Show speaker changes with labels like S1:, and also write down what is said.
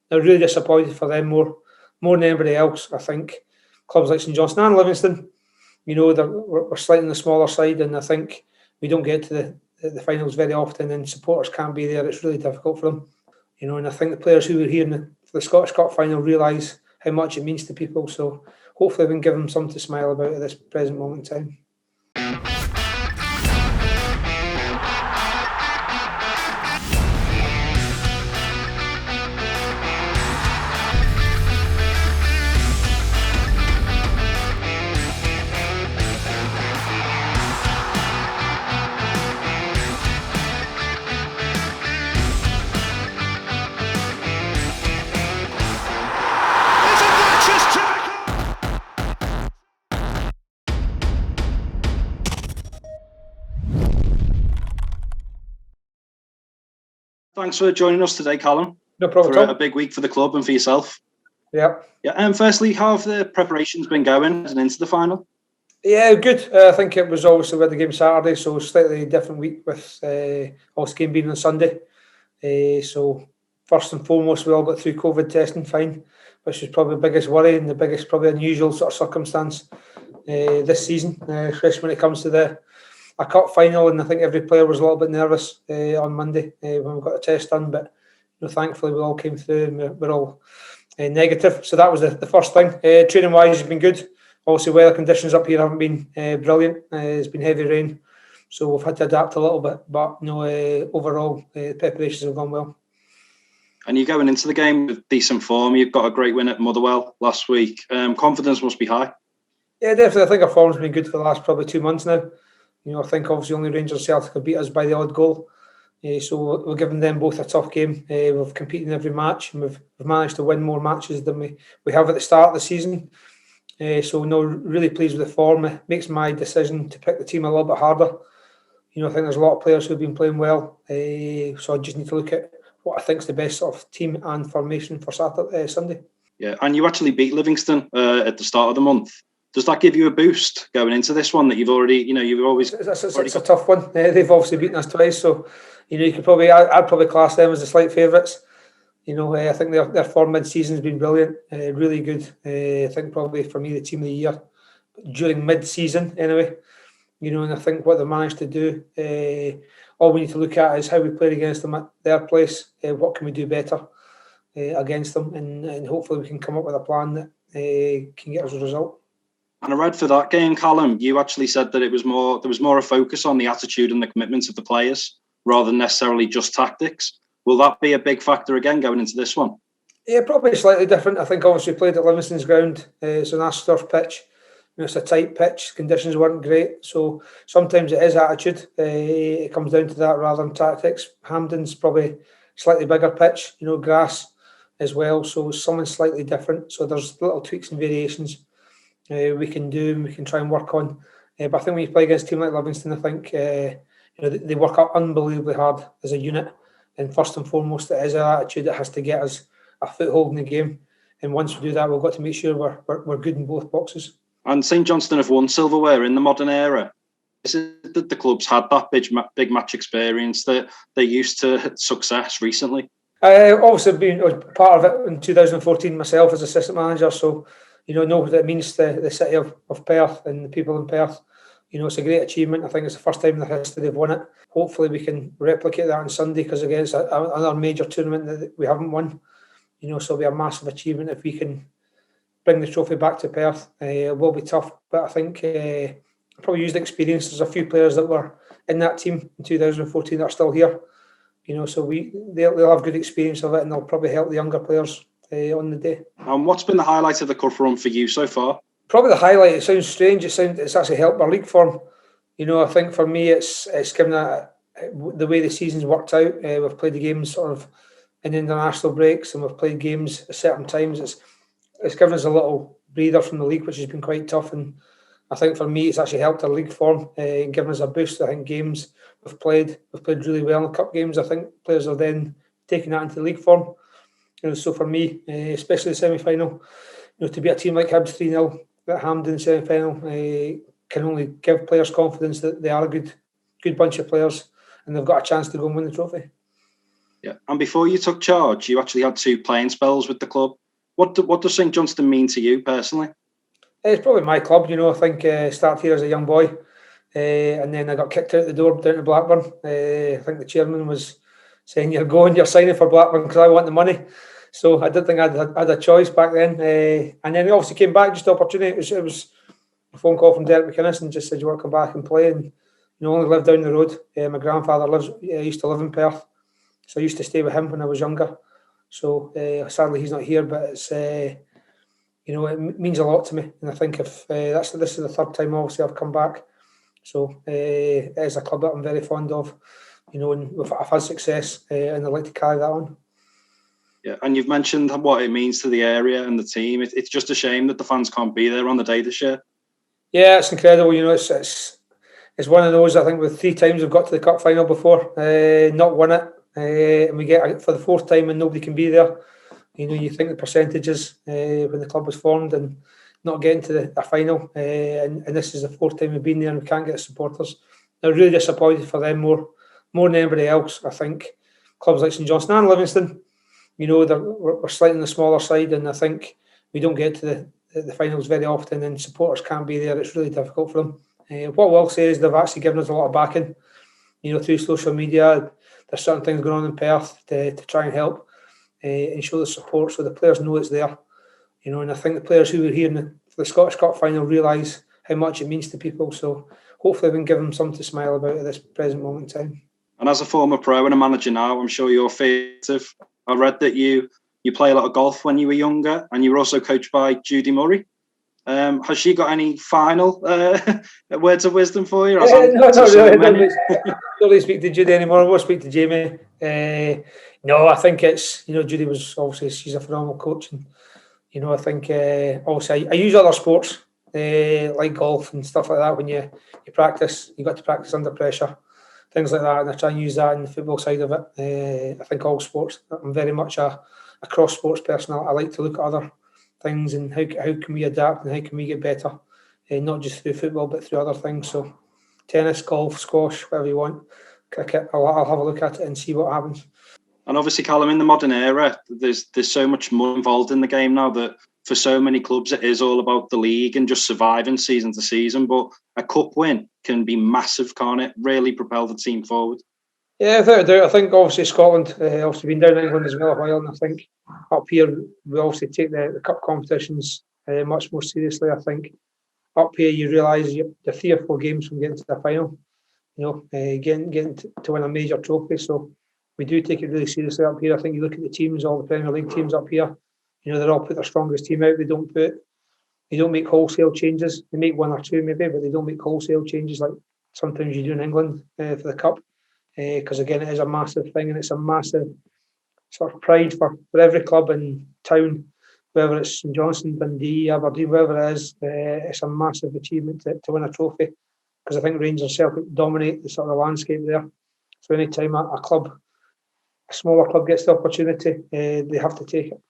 S1: they're really disappointed for them more than anybody else. I think clubs like St Johnstone and Livingston, we're slightly on the smaller side, and I think we don't get to the finals very often, and supporters can't be there. It's really difficult for them, and I think the players who were here for the Scottish Cup final realise how much it means to people. So hopefully we can give them something to smile about at this present moment in time.
S2: Thanks for joining us today, Callum.
S1: No problem.
S2: For a big week for the club and for yourself.
S1: Yeah.
S2: And firstly, how have the preparations been going and into the final?
S1: Yeah, good. I think it was obviously with the game Saturday, so slightly different week with also game being on Sunday. So first and foremost, we all got through COVID testing fine, which was probably the biggest worry and the biggest probably unusual sort of circumstance this season, especially when it comes to a cup final, and I think every player was a little bit nervous on Monday when we got the test done, but thankfully we all came through and we're all negative. So that was the first thing. Training wise has been good. Obviously weather conditions up here haven't been brilliant. It's been heavy rain, so we've had to adapt a little bit, but overall preparations have gone well.
S2: And you're going into the game with decent form. You've got a great win at Motherwell last week. Confidence must be high.
S1: Yeah, definitely. I think our form's been good for the last probably 2 months now. I think obviously only Rangers and Celtic have beat us by the odd goal. So we're giving them both a tough game. We've competed in every match, and we've managed to win more matches than we have at the start of the season. So really pleased with the form. It makes my decision to pick the team a little bit harder. I think there's a lot of players who've been playing well. So I just need to look at what I think is the best sort of team and formation for Sunday.
S2: Yeah, and you actually beat Livingston at the start of the month. Does that give you a boost going into this one that you've already, you've always...
S1: It's a tough one. They've obviously beaten us twice, so, you could probably... I'd probably class them as the slight favourites. I think their form mid-season has been brilliant, really good. I think probably for me the team of the year during mid-season anyway. And I think what they managed to do, all we need to look at is how we played against them at their place. What can we do better against them, and hopefully we can come up with a plan that can get us a result.
S2: And I read for that game, Callum, you actually said that there was more a focus on the attitude and the commitment of the players rather than necessarily just tactics. Will that be a big factor again going into this one?
S1: Yeah, probably slightly different. I think obviously we played at Livingston's ground. It's an AstroTurf pitch. It's a tight pitch. Conditions weren't great. So sometimes it is attitude. It comes down to that rather than tactics. Hampden's probably slightly bigger pitch, grass as well. So something slightly different. So there's little tweaks and variations we can do and we can try and work on. But I think when you play against a team like Livingston, I think they work out unbelievably hard as a unit. And first and foremost, it is our attitude that has to get us a foothold in the game. And once we do that, we've got to make sure we're good in both boxes.
S2: And St Johnstone have won silverware in the modern era. Is it that the club's had that big match experience, that they're used to success recently?
S1: I've also been part of it in 2014 myself as assistant manager, so know what it means to the city of Perth and the people in Perth. It's a great achievement. I think it's the first time in the history they've won it. Hopefully we can replicate that on Sunday, because again, it's another major tournament that we haven't won. So it'll be a massive achievement if we can bring the trophy back to Perth. It will be tough, but I think probably use the experience. There's a few players that were in that team in 2014 that are still here. So they'll have good experience of it, and they'll probably help the younger players on the day.
S2: And what's been the highlight of the cup run for you so far?
S1: Probably the highlight. It sounds strange. It's actually helped our league form. I think for me, it's given the way the season's worked out. We've played the games sort of in international breaks, and we've played games at certain times. It's given us a little breather from the league, which has been quite tough. And I think for me, it's actually helped our league form and given us a boost. I think games we've played really well in the cup games. I think players are then taking that into the league form. So for me, especially the semi-final, to beat a team like Hibs 3-0 at Hampden semi-final can only give players confidence that they are a good bunch of players and they've got a chance to go and win the trophy.
S2: Yeah, and before you took charge, you actually had 2 playing spells with the club. What does St Johnstone mean to you personally?
S1: It's probably my club, I think started here as a young boy, and then I got kicked out the door down to Blackburn. I think the chairman was saying, you're signing for Blackburn because I want the money. So I didn't think I had a choice back then. And then we obviously came back, just opportunity. It was a phone call from Derek McInnes and just said, you want to come back and play? And only lived down the road. My grandfather used to live in Perth. So I used to stay with him when I was younger. So sadly he's not here, but it's it means a lot to me. And I think if this is the third time obviously I've come back. So it is a club that I'm very fond of, and I've had success and I'd like to carry that on.
S2: Yeah, and you've mentioned what it means to the area and the team. It's just a shame that the fans can't be there on the day this year.
S1: Yeah, it's incredible. It's one of those. I think with 3 times we've got to the cup final before, not won it, and we get it for the 4th time and nobody can be there. You think the percentages when the club was formed and not getting to the final, and this is the 4th time we've been there and we can't get the supporters. They're really disappointed for them more than anybody else. I think clubs like St Johnstone and Livingston, we're slightly on the smaller side, and I think we don't get to the finals very often, and supporters can't be there. It's really difficult for them. What I will say is they've actually given us a lot of backing, through social media. There's certain things going on in Perth to try and help and show the support, so the players know it's there. And I think the players who were here for the Scottish Cup final realise how much it means to people. So hopefully we can give them something to smile about at this present moment in time.
S2: And as a former pro and a manager now, I'm sure you're creative. I read that you play a lot of golf when you were younger, and you were also coached by Judy Murray. Has she got any final words of wisdom for you?
S1: No, not really. I don't really speak to Judy anymore. I will speak to Jamie. No, I think it's, Judy was obviously, she's a phenomenal coach. And, I think obviously I use other sports like golf and stuff like that. When you practice, you got to practice under pressure, things like that. And I try and use that in the football side of it. I think all sports, I'm very much a cross sports person. I like to look at other things and how can we adapt and how can we get better, not just through football but through other things. So tennis, golf, squash, whatever you want, cricket, I'll have a look at it and see what happens.
S2: And obviously, Callum, in the modern era, there's so much more involved in the game now that for so many clubs it is all about the league and just surviving season to season. But a cup win can be massive, can't it? Really propel the team forward.
S1: Yeah, without a doubt. I think obviously Scotland, obviously been down in England as well a while, and I think up here we obviously take the cup competitions much more seriously. I think up here you realise you're 3 or 4 games from getting to the final, getting to win a major trophy. So we do take it really seriously up here. I think you look at the teams, all the Premier League teams up here, they're all put their strongest team out. They don't make wholesale changes. They make 1 or 2 maybe, but they don't make wholesale changes like sometimes you do in England for the cup. Because again, it is a massive thing, and it's a massive sort of pride for every club in town, whether it's St Johnstone, Dundee, Aberdeen, wherever it is. It's a massive achievement to win a trophy, because I think Rangers and Celtic dominate the sort of landscape there. So anytime a smaller club gets the opportunity, they have to take it.